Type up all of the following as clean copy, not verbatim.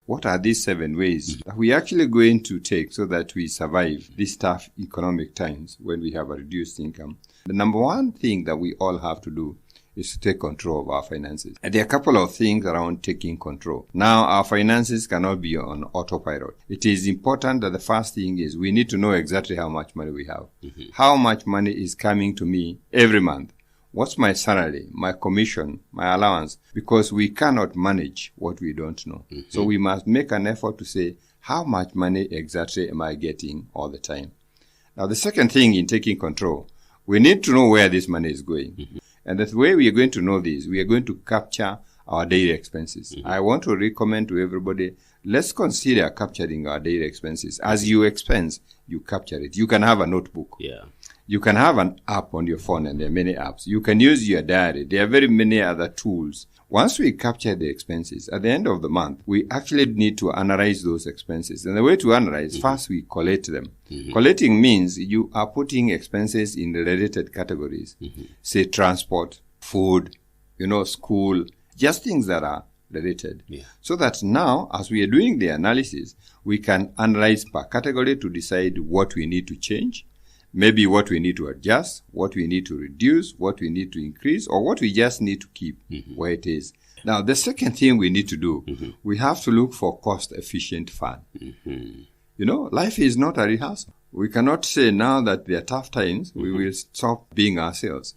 What are these 7 ways that we actually going to take so that we survive these tough economic times when we have a reduced income? The number one thing that we all have to do is to take control of our finances. And there are a couple of things around taking control. Now, our finances cannot be on autopilot. It is important that the first thing is we need to know exactly how much money we have. How much money is coming to me every month? What's my salary, my commission, my allowance? Because we cannot manage what we don't know. So we must make an effort to say, how much money exactly am I getting all the time? Now, the second thing in taking control, we need to know where this money is going. And the way we are going to know this, we are going to capture our daily expenses. I want to recommend to everybody, let's consider capturing our daily expenses. As you expense, you capture it. You can have a notebook. You can have an app on your phone, and there are many apps. You can use your diary. There are very many other tools. Once we capture the expenses, at the end of the month, we actually need to analyze those expenses. And the way to analyze, first we collate them. Collating means you are putting expenses in related categories. Say transport, food, school, just things that are related. So that now, as we are doing the analysis, we can analyze per category to decide what we need to change, maybe what we need to adjust, what we need to reduce, what we need to increase, or what we just need to keep where it is. Now, the second thing we need to do, we have to look for cost-efficient fund. Life is not a rehearsal. We cannot say now that there are tough times, we will stop being ourselves,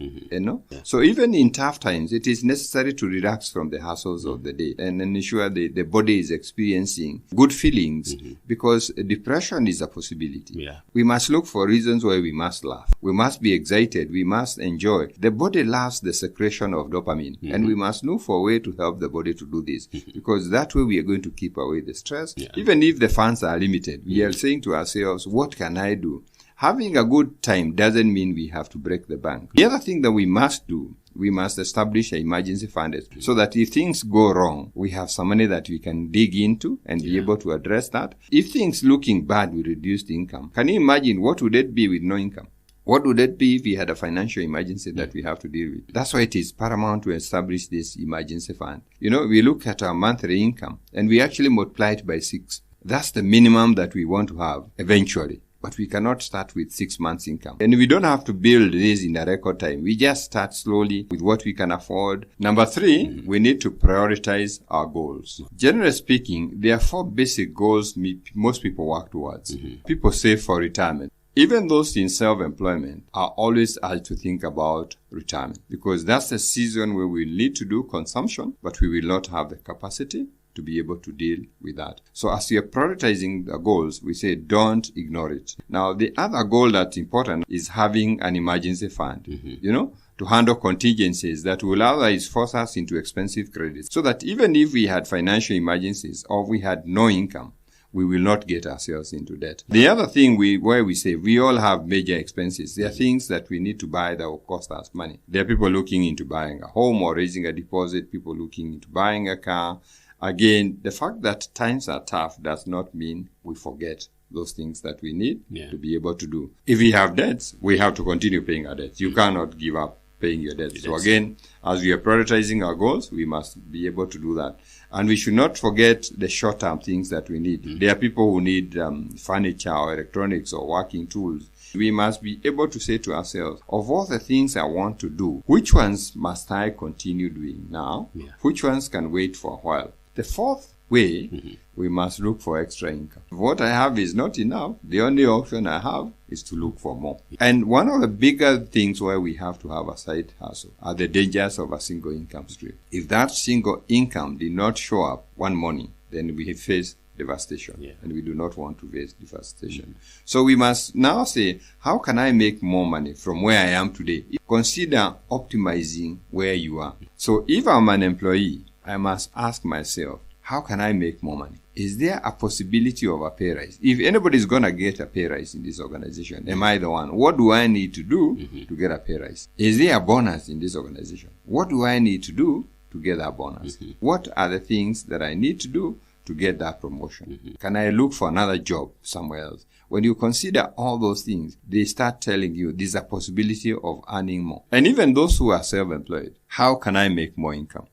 So even in tough times, it is necessary to relax from the hassles of the day and ensure the body is experiencing good feelings because depression is a possibility. We must look for reasons why we must laugh. We must be excited. We must enjoy. The body loves the secretion of dopamine, and we must look for a way to help the body to do this because that way we are going to keep away the stress. Even if the funds are limited, we are saying to ourselves, what can I do? Having a good time doesn't mean we have to break the bank. The other thing that we must do, we must establish an emergency fund so that if things go wrong, we have some money that we can dig into and be able to address that. If things looking bad with reduced income, can you imagine what would it be with no income? What would it be if we had a financial emergency that we have to deal with? That's why it is paramount to establish this emergency fund. We look at our monthly income and we actually multiply it by 6. That's the minimum that we want to have eventually. But we cannot start with 6 months income. And we don't have to build this in a record time. We just start slowly with what we can afford. Number 3, we need to prioritize our goals. Generally speaking, there are 4 basic goals most people work towards. People save for retirement. Even those in self-employment are always asked to think about retirement because that's the season where we need to do consumption, but we will not have the capacity to be able to deal with that. So as you're prioritizing the goals, we say don't ignore it. Now, the other goal that's important is having an emergency fund, to handle contingencies that will otherwise force us into expensive credits so that even if we had financial emergencies or we had no income, we will not get ourselves into debt. The other thing where we say we all have major expenses. There are things that we need to buy that will cost us money. There are people looking into buying a home or raising a deposit, people looking into buying a car. Again, the fact that times are tough does not mean we forget those things that we need to be able to do. If we have debts, we have to continue paying our debts. You cannot give up paying your debts. So again, as we are prioritizing our goals, we must be able to do that. And we should not forget the short-term things that we need. There are people who need furniture or electronics or working tools. We must be able to say to ourselves, of all the things I want to do, which ones must I continue doing now? Which ones can wait for a while? The fourth way, we must look for extra income. If what I have is not enough, the only option I have is to look for more. And one of the bigger things why we have to have a side hustle are the dangers of a single income stream. If that single income did not show up one morning, then we face devastation. And we do not want to face devastation. So we must now say, how can I make more money from where I am today? Consider optimizing where you are. So if I'm an employee, I must ask myself, how can I make more money? Is there a possibility of a pay rise? If anybody is going to get a pay rise in this organization, am I the one? What do I need to do to get a pay rise? Is there a bonus in this organization? What do I need to do to get that bonus? What are the things that I need to do to get that promotion? Can I look for another job somewhere else? When you consider all those things, they start telling you there's a possibility of earning more. And even those who are self-employed, how can I make more income?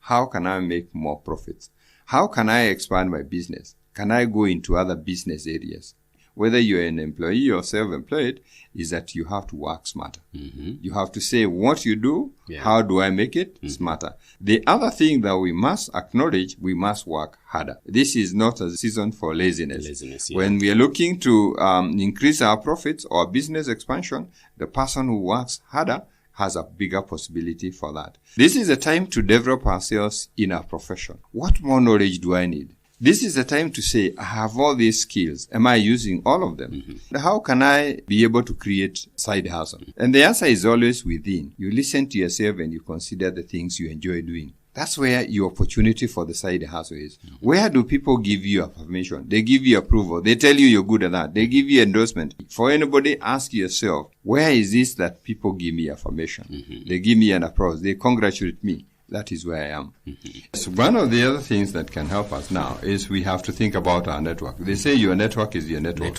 How can I make more profits? How can I expand my business? Can I go into other business areas? Whether you're an employee or self-employed, is that you have to work smarter. You have to say what you do, how do I make it smarter? The other thing that we must acknowledge, we must work harder. This is not a season for laziness. When we are looking to increase our profits or business expansion, the person who works harder has a bigger possibility for that. This is a time to develop ourselves in our profession. What more knowledge do I need? This is the time to say, I have all these skills. Am I using all of them? How can I be able to create side hustle? And the answer is always within. You listen to yourself and you consider the things you enjoy doing. That's where your opportunity for the side hustle is. Where do people give you affirmation? They give you approval. They tell you you're good at that. They give you endorsement. For anybody, ask yourself, where is this that people give me affirmation? They give me an applause. They congratulate me. That is where I am. So one of the other things that can help us now is we have to think about our network. They say your network is your network.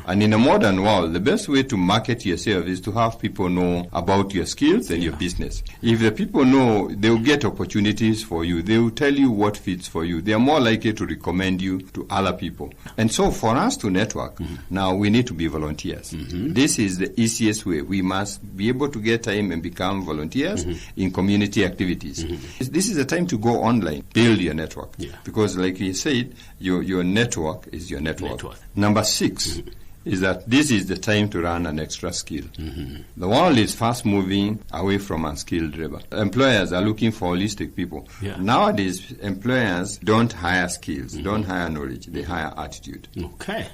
And in a modern world, the best way to market yourself is to have people know about your skills and your business. If the people know, they will get opportunities for you. They will tell you what fits for you. They are more likely to recommend you to other people. And so for us to network, now we need to be volunteers. This is the easiest way. We must be able to get time and become volunteers in community activities. This is a time to go online, build your network. Because like he said, your network is your network. Number 6 is that this is the time to run an extra skill. The world is fast moving away from unskilled labor. Employers are looking for holistic people. Nowadays, employers don't hire skills, don't hire knowledge, they hire attitude.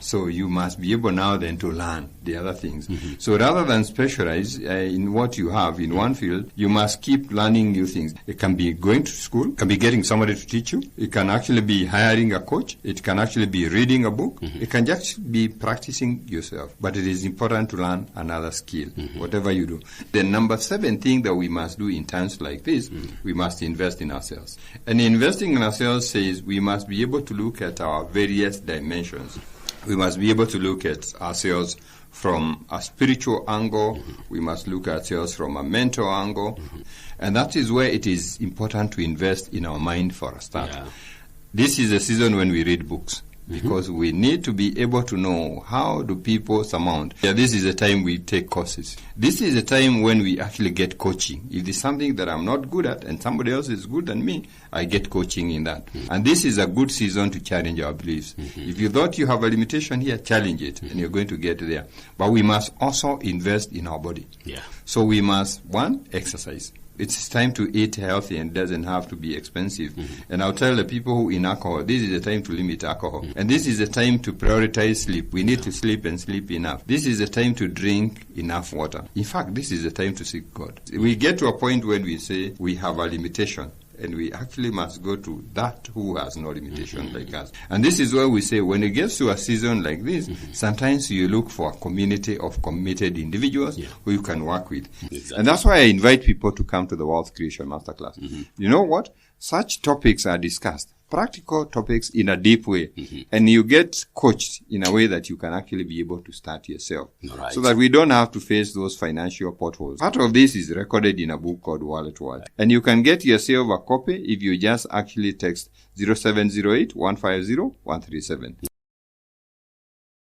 So you must be able now then to learn the other things. So rather than specialize in what you have in one field, you must keep learning new things. It can be going to school, it can be getting somebody to teach you, it can actually be hiring a coach, it can actually be reading a book, it can just be practicing yourself. But it is important to learn another skill, whatever you do. The number 7 thing that we must do in times like this, we must invest in ourselves. And investing in ourselves says we must be able to look at our various dimensions. We must be able to look at ourselves from a spiritual angle. We must look at ourselves from a mental angle. And that is where it is important to invest in our mind for a start. This is a season when we read books. Because we need to be able to know how do people surmount. This is a time we take courses. This is a time when we actually get coaching. If there's something that I'm not good at and somebody else is good than me, I get coaching in that. And this is a good season to challenge our beliefs. If you thought you have a limitation here, challenge it and you're going to get there. But we must also invest in our body. So we must, 1, exercise. It's time to eat healthy and doesn't have to be expensive. And I'll tell the people who in alcohol, this is the time to limit alcohol. And this is the time to prioritize sleep. We need to sleep and sleep enough. This is the time to drink enough water. In fact, this is the time to seek God. We get to a point when we say we have a limitation. And we actually must go to that who has no limitation like us. And this is why we say when it gets to a season like this, sometimes you look for a community of committed individuals who you can work with. And that's why I invite people to come to the Wealth Creation Masterclass. You know what? Such topics are discussed. Practical topics in a deep way. And you get coached in a way that you can actually be able to start yourself. So that we don't have to face those financial potholes. Part of this is recorded in a book called Wallet Word. And you can get yourself a copy if you just actually text 0708 150 137.